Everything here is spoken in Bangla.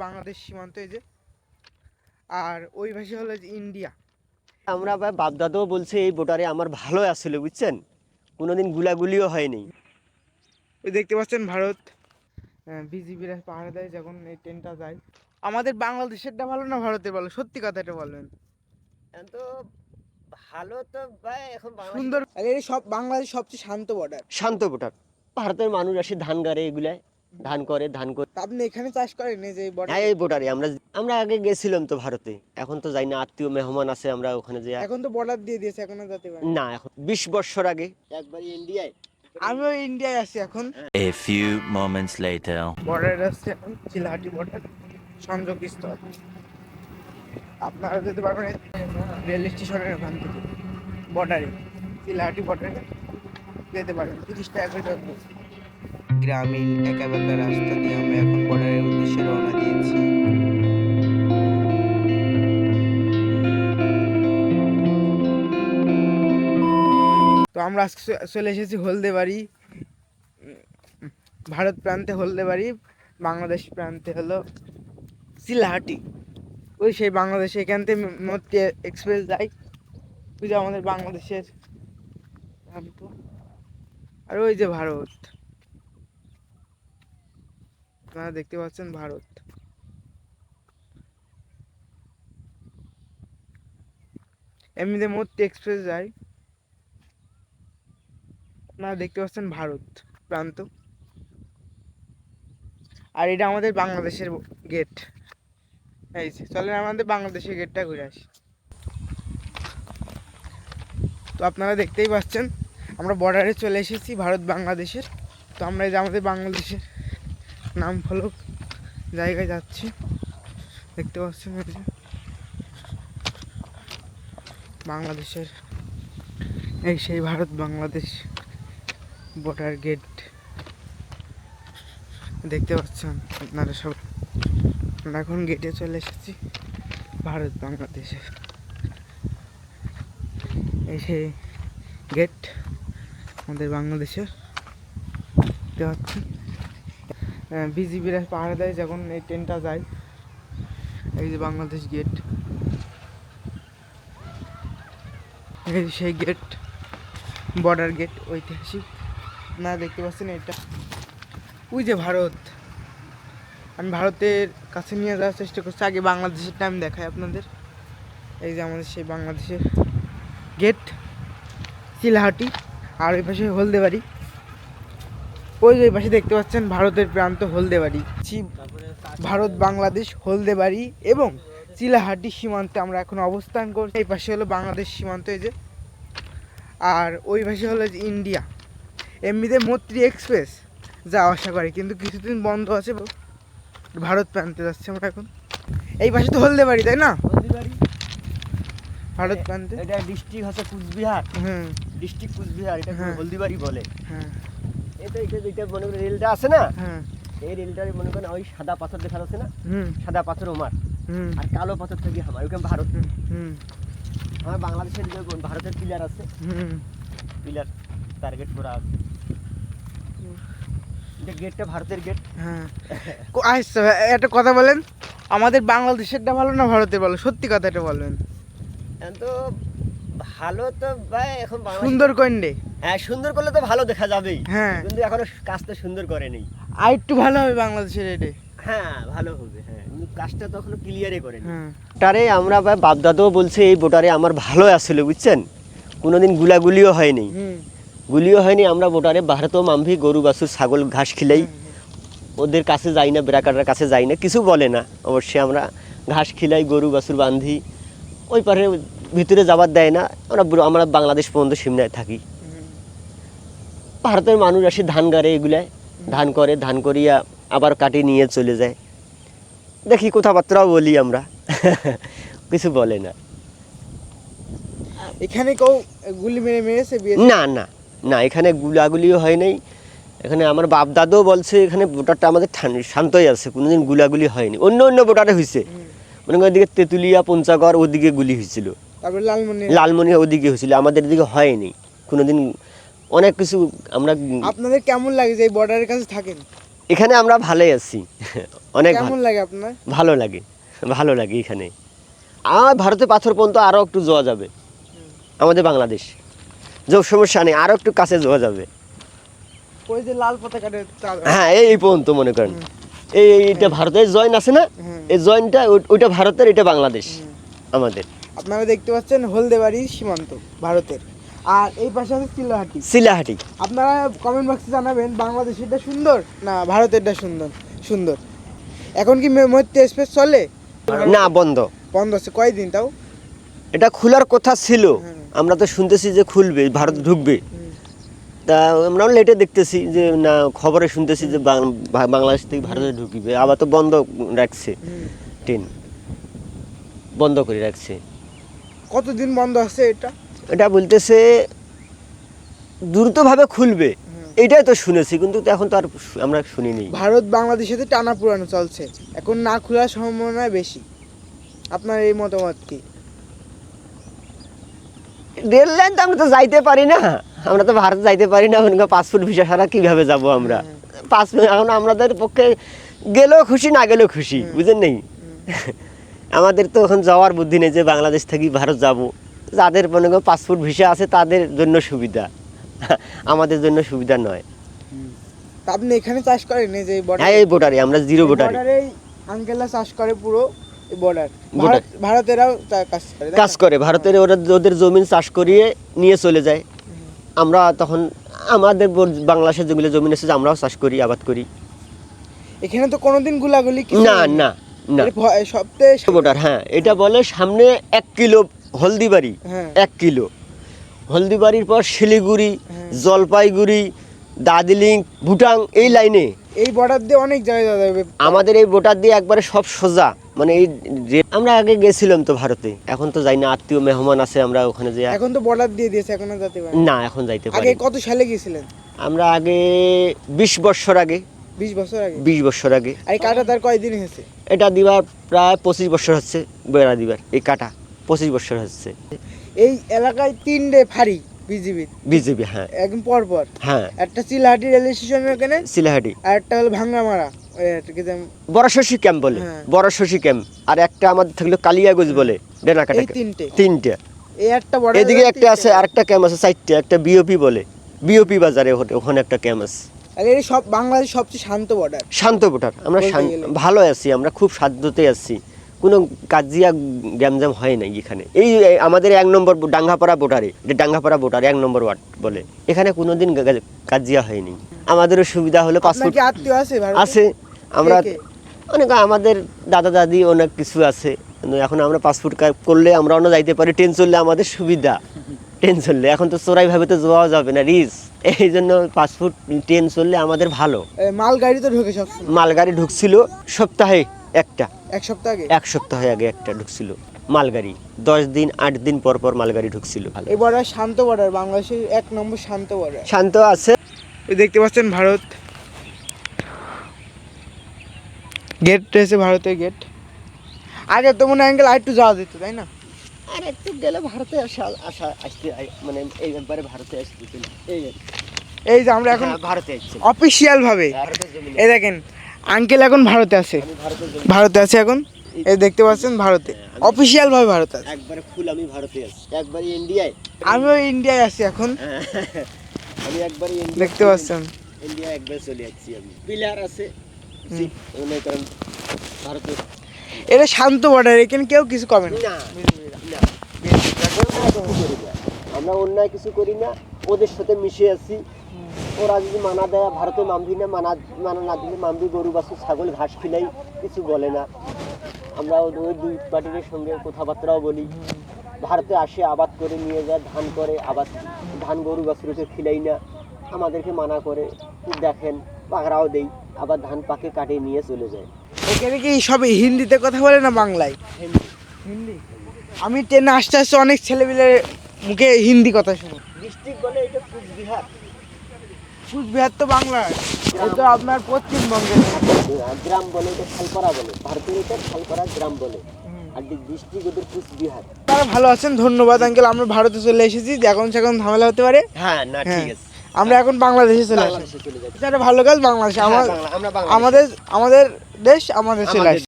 বাংলাদেশ সীমান্ত এই যে, আর ওই পাশে হলো যে ইন্ডিয়া। আমরা বাপ দাদাও বলছে এই বোটারে আমার ভালো আসছিল, বুঝছেন, কোনোদিন গুলাগুলিও হয়নি। ওই দেখতে পাচ্ছেন ভারত বিজিবিরা পাহাড়ে দেয় যখন এই ট্রেনটা যায়। আমাদের বাংলাদেশেরটা ভালো না ভারতের ভালো, সত্যি কথাটা বলবেন। তো ভালো তো ভাই, এখন সুন্দর, এই সব বাংলাদেশ সবচেয়ে শান্ত বর্ডার। শান্ত বোটার। ভারতের মানুষ আসে ধান গাড়ে, এগুলায় ধান করে। আপনি এখানে চাষ করেন এই যে হ্যাঁ, এই বোটারে আমরা আগে গেছিলাম তো ভারতে, এখন তো যাই না, আত্মীয় মেহমান আছে, আমরা ওখানে যাই। এখন তো বর্ডার দিয়ে দিয়েছে, এখনো যেতে পারে না, এখন 20 বছর আগে একবারই ইন্ডিয়ায়। আমিও ইন্ডিয়ায় আছি এখন। A few moments later. বর্ডারে আসছে এখন, চিলাহাটি বর্ডার সংযোগ স্থল। আপনারা যেতে পারবেন রেল স্টেশনের ওখান থেকে বর্ডারে, চিলাহাটি বর্ডারে যেতে পারেন। 30 টাকা করে যাবে। গ্রামীণ একা বেঁকা রাস্তা দিয়ে আমরা এখন বর্ডারের উদ্দেশ্যে রওনা দিয়েছি। তো আমরা আজকে চলে এসেছি হলদেবাড়ি, ভারত প্রান্তে হলদেবাড়ি, বাংলাদেশ প্রান্তে হলো চিলাহাটি। ওই সেই বাংলাদেশে এখান থেকে মধ্যে এক্সপ্রেস যায়, ওই যে আমাদের বাংলাদেশের প্রান্ত। আর ওই যে ভারত, আপনারা দেখতে পাচ্ছেন ভারত। এমনিতে মধ্যে এক্সপ্রেস যায়, আপনারা দেখতে পাচ্ছেন ভারত প্রান্ত। আর এটা আমাদের বাংলাদেশের গেট। এই যে চলেন আমাদের বাংলাদেশের গেটটা ঘুরে আসি। তো আপনারা দেখতেই পাচ্ছেন আমরা বর্ডারে চলে এসেছি ভারত বাংলাদেশের। তো আমরা এই যে আমাদের বাংলাদেশের নাম ফলক জায়গায় যাচ্ছি, দেখতে পাচ্ছেন এই যে বাংলাদেশের, এই সেই ভারত বাংলাদেশ বর্ডার গেট দেখতে পাচ্ছেন আপনারা সব। আমরা এখন গেটে চলে এসেছি ভারত বাংলাদেশের, এই সেই গেট আমাদের বাংলাদেশের। দেখতে পাচ্ছেন বিজিবিরা পাহাড়ে দেয় যখন এই ট্রেনটা যায়। এই যে বাংলাদেশ গেট, এই সেই গেট, বর্ডার গেট ঐতিহাসিক। না দেখতে পাচ্ছেন এটা, ওই যে ভারত। আমি ভারতের কাছে নিয়ে যাওয়ার চেষ্টা করছি, আগে বাংলাদেশের টাইম দেখায় আপনাদের। এই যে আমাদের সেই বাংলাদেশের গেট চিলাহাটি, আর ওই পাশে হলদেবাড়ি। ওই যে পাশে দেখতে পাচ্ছেন ভারতের প্রান্ত হলদেবাড়ি। ভারত বাংলাদেশ হলদেবাড়ি এবং চিলাহাটি সীমান্তে আমরা এখন অবস্থান করছি। এই পাশে হলো বাংলাদেশ সীমান্ত এই যে, আর ওই পাশে হলো যে ইন্ডিয়া। এমনিতে মৈত্রী এক্সপ্রেস যাওয়া আসা করে, কিন্তু কিছুদিন বন্ধ আছে। ভারত প্রান্তে যাচ্ছি আমরা এখন। এই পাশে তো হলদেবাড়ি, তাই না? ভারত প্রান্তে এটা ডিস্ট্রিক্ট হচ্ছে কুচবিহার। ডিস্ট্রিক্ট কুচবিহার, এটা হলদিবাড়ি বলে। হ্যাঁ, এটা মনে করেন রেলটা আছে না, হ্যাঁ, এই রেলটার মনে করেন ওই সাদা পাথর দেখা যাচ্ছে না, সাদা পাথর ওমার, আর কালো পাথর থেকে আমার ওইখানে ভারত। আমার বাংলাদেশের যে ভারতের পিলার আছে, পিলার টার্গেট করা আছে। গেটটা ভারতের গেট। হ্যাঁ। আচ্ছা, একটা কথা বলেন, আমাদের বাংলাদেশেরটা ভালো না ভারতের ভালো, সত্যি কথাটা বলবেন। তো ভালো তো ভাই, এখন সুন্দর কইন্ডে। হ্যাঁ, সুন্দর করলে তো ভালো দেখা যাবেই, হ্যাঁ, কিন্তু এখনো কাজটা সুন্দর করেনি। আর একটু ভালো হবে বাংলাদেশের এটা। হ্যাঁ, ভালো হবে, হ্যাঁ, কিন্তু কাজটা তো এখনো ক্লিয়ারই করেনি। বোটারে আমরা বাপ দাদাও বলছে এই বোটারে আমার ভালো আসছিল, বুঝছেন, কোনোদিন গুলাগুলিও হয়নি। আমরা বোটারে ভারতও মাম্ভি গরু বাছুর ছাগল ঘাস খিলাই, ওদের কাছে যাই না, বেড়াকাটার কাছে যাই না, কিছু বলে না। অবশ্যই আমরা ঘাস খিলাই, গরু বাছুর বান্ধি, ওই পারে ভিতরে যাবার দেয় না। আমরা বাংলাদেশ পর্যন্ত সীমানায় থাকি। ভারতের মানুষ আসে ধান গাড়ে, এগুলায় ধান করিয়া আবার কাটি নিয়ে চলে যায়। দেখি কথাবার্তাও বলি আমরা, কিছু বলে না। এখানে কেউ গুলি মেরেছে? না না না, এখানে গুলাগুলিও হয় নাই। এখানে আমার বাপ দাদাও বলছে এখানে বোটারটা আমাদের শান্তই আছে, কোনোদিন গুলাগুলি হয়নি। অন্য বোটারে হয়েছে, মনে করেন এদিকে তেঁতুলিয়া পঞ্চাগড় ওদিকে গুলি হয়েছিল, তারপর লালমনি ওদিকে হয়েছিল, আমাদের দিকে হয়নি কোনোদিন। অনেক কিছু আমরা। আপনাদের কেমন লাগে যে এই বর্ডারের কাছে থাকেন? এখানে আমরা ভালোই আছি অনেক ভালো। কেমন লাগে আপনার? ভালো লাগে এখানে। আর ভারতের পাথর পর্যন্ত আরও একটু যাওয়া যাবে, আমাদের বাংলাদেশ যে সমস্যা নেই, আরও একটু কাছে যাওয়া যাবে। ওই যে লাল পতাকাটা হ্যাঁ এই পর্যন্ত মনে করেন এইটা ভারতের জয়েন আছে না, এই জয়েনটা ওইটা ভারতের, এটা বাংলাদেশ আমাদের। আপনারা দেখতে পাচ্ছেন হলদেবাড়ি সীমান্ত ভারতের, আর এই পাশে আছে শিলাহাটি। আপনারা কমেন্ট বক্সে জানাবেন বাংলাদেশেরটা সুন্দর না ভারতেরটা সুন্দর। এখন কি মৈত্রী এক্সপ্রেস চলে? না, বন্ধ আছে কয়দিন তাও? এটা খোলার কথা ছিল, আমরা তো শুনতেছি যে খুলবে, ভারত ঢুকবে। তা আমরাও লেটে দেখতেছি যে না, খবরে শুনতেছি যে বাংলাদেশ থেকে ভারতে ঢুকবে, আবার তো বন্ধ রাখছে, ট্রেন বন্ধ করে রাখছে। কতদিন বন্ধ আছে এটা? এটা বলতেছে দ্রুতভাবে খুলবে, এটাই তো শুনেছি, কিন্তু এখন তো আর আমরা শুনিনি। ভারত বাংলাদেশের সাথে টানা পুরানো চলছে, এখন না খোলার সম্ভাবনা বেশি। আপনার এই মতামত কি? রেল লাইন তো আমরা তো যাইতে পারি না, আমরা তো ভারত যাইতে পারি না, পাসপোর্ট ভিসা ছাড়া কিভাবে যাব আমরা? পাসপোর্ট এখন আমাদের পক্ষে গেলেও খুশি, না গেলেও খুশি, বুঝেন নেই। আমাদের তো এখন যাওয়ার বুদ্ধি নেই যে বাংলাদেশ থেকে ভারত যাব। যাদের মনে করো পাসপোর্ট ভিসা আছে তাদের জন্য সুবিধা, আমাদের জন্য সুবিধা নয়। আপনি এখানে চাষ করেন এই যে হ্যাঁ, এই বোটারে আমরা জিরো বোটারে আঙ্কেলরা চাষ করে পুরো বর্ডার। ভারতেরাও কাজ করে, ভারতের ওদের জমি চাষ করিয়ে নিয়ে চলে যায়। আমরা তখন আমাদের বাংলাদেশের যেগুলো জমি আছে আমরাও চাষ করি, আবাদ করি। এখানে তো কোনোদিন গুলাগুলি না না না, সবচেয়ে বর্ডার। হ্যাঁ, এটা বলে সামনে 1 কিলো হলদিবাড়ি, 1 কিলো হলদিবাড়ির পর শিলিগুড়ি, জলপাইগুড়ি, দার্জিলিং, ভুটান, এই লাইনে এই বর্ডার দিয়ে অনেক জায়গায় যাওয়া যাবে। আমাদের এই বর্ডার দিয়ে একবারে সব সোজা, মানে এই আমরা আগে গেছিলাম তো ভারতে, এখন তো যাই না, আত্মীয় মেহমান আছে, আমরা ওখানে যাই। এখন তো বর্ডার দিয়ে দিয়েছে, এখন আর যেতে পারি না, এখন যাইতে পারি। আগে কত সালে গিয়েছিলেন? আমরা আগে 20 বছর আগে। 20 বছর আগে? 20 বছর আগে। আর কাটা তার কয়দিন হয়েছে? এটা দিবার প্রায় 25 বছর হচ্ছে, বেড়া দিবার এই কাটা 25 বছর হচ্ছে। এই এলাকায় 3টে ফাঁড়ি বিজিবি। হ্যাঁ, একদম পর হ্যাঁ। একটা চিলাহাটি রেল স্টেশনের ওখানে, শিলাহাটি, আর একটা হলো ভাঙ্গামারা বড় শশী ক্যাম্প বলে, বড় শশী ক্যাম্প, আর একটা আমাদের থাকলো কালিয়াগঞ্জ বলে, ডেনাকাটা। এই তিনটে। এই একটা বড়, এদিকে একটা আছে, আরেকটা ক্যাম্প আছে 4টে, একটা বিওপি বলে, বিওপি বাজারে ওখানে একটা ক্যাম্প আছে। আর এই সব বাংলাদেশ সবচেয়ে শান্ত বর্ডার। শান্ত বর্ডার, আমরা ভালো আছি, আমরা খুব শান্ততে আছি, কোনো কাজিয়া গ্যামজাম হয় নাই এখানে। এই আমাদের 1 নম্বর ডাঙ্গাপাড়া বোটারে, এটা ডাঙ্গাপাড়া বোটার 1 নম্বর ওয়ার্ড বলে, এখানে কোনোদিন কাজিয়া হয়নি। আমাদেরও সুবিধা হলো পাসপোর্ট আত্মীয় আছে, আমরা অনেক, আমাদের দাদা দাদি অনেক কিছু আছে, কিন্তু এখন আমরা পাসপোর্ট করলে আমরা অন্য যাইতে পারি, ট্রেন চললে আমাদের সুবিধা, ট্রেন চললে এখন তো চোরাই ভাবে তো যাওয়া যাবে না, রিস্ক, এই জন্য পাসপোর্ট ট্রেন চললে আমাদের ভালো। মালগাড়ি তো ঢুকে সব, মালগাড়ি ঢুকছিল সপ্তাহে একটা, এক সপ্তাহ আগে একটা ঢুকছিল মালগাড়ি, 10 দিন 8 দিন পর পর মালগাড়ি ঢুকছিল। এই বর্ডার শান্ত বর্ডার, বাংলাদেশের 1 নম্বর শান্ত বর্ডার। শান্ত আছে। দেখতে পাচ্ছেন ভারত গেট রয়েছে, ভারতের গেট। আগে তো মনে হয় একটু যাওয়া যেত, তাই না? আর একটু গেলে ভারতে আসতে মানে এই একবারে ভারতে আসতে, এই যে আমরা এখন ভারতে আসছি অফিসিয়াল ভাবে। এই দেখেন আঙ্কেল এখন ভারতে আছে, এখন এই দেখতে পাচ্ছেন ভারতে, অফিসিয়াল ভাবে ভারত আছে। একবারে ফুল আমি ভারতে আছি, একবারে ইন্ডিয়ায়, আমিও ইন্ডিয়ায় আছি এখন। আমি একবারে দেখতে পাচ্ছেন ইন্ডিয়া একবার চলে যাচ্ছি আমি, পিলার আছে মনে করেন ভারতে। এটা শান্ত বর্ডার, এখানে কেউ কিছু কমে না। আমরা অন্যায় কিছু করি না, ওদের সাথে মিশে আছি। ওরা যদি মানা দেয় ভারতে মানবি না, মানা না দিলে মানবি, গরু বাছুর ছাগল ঘাস খিলাই, কিছু বলে না। আমরা ওই 2 পার্টির সঙ্গে কথাবার্তাও বলি। ভারতে আসে আবাদ করে নিয়ে যায়, ধান করে আবাদ, ধান গরু বাছুরকে খিলাই না, আমাদেরকে মানা করে। দেখেন পাকড়াও দেই, আবার ধান পাকে কাটিয়ে নিয়ে চলে যায়। এখানে কি সবাই হিন্দিতে কথা বলে না বাংলায়? হিন্দি। আমি ট্রেনে আসতে অনেক ছেলেপিলের মুখে হিন্দি কথা শুনি। ডিস্ট্রিক্ট বলে এটা কুচবিহার, কুচবিহার তো বাংলা, এটা আপনার পশ্চিমবঙ্গের। গ্রাম বলে এটা খালপাড়া বলে, ভারতের এটা খালপাড়া গ্রাম বলে, আর ডিস্ট্রিক্ট ওদের কুচবিহার। তারা ভালো আছেন, ধন্যবাদ আঙ্কেল। আমরা ভারতে চলে এসেছি, এখন সেখন ঝামেলা হতে পারে। হ্যাঁ, না ঠিক আছে। আমরা এখন বাংলাদেশে চলে আসি। বাংলাদেশে চলে যাচ্ছি। এটা একটা ভালো কাজ, বাংলাদেশে হ্যাঁ, আমার আমরা বাংলাদেশে। আমাদের আমাদের দেশ আমাদের চলে আসি।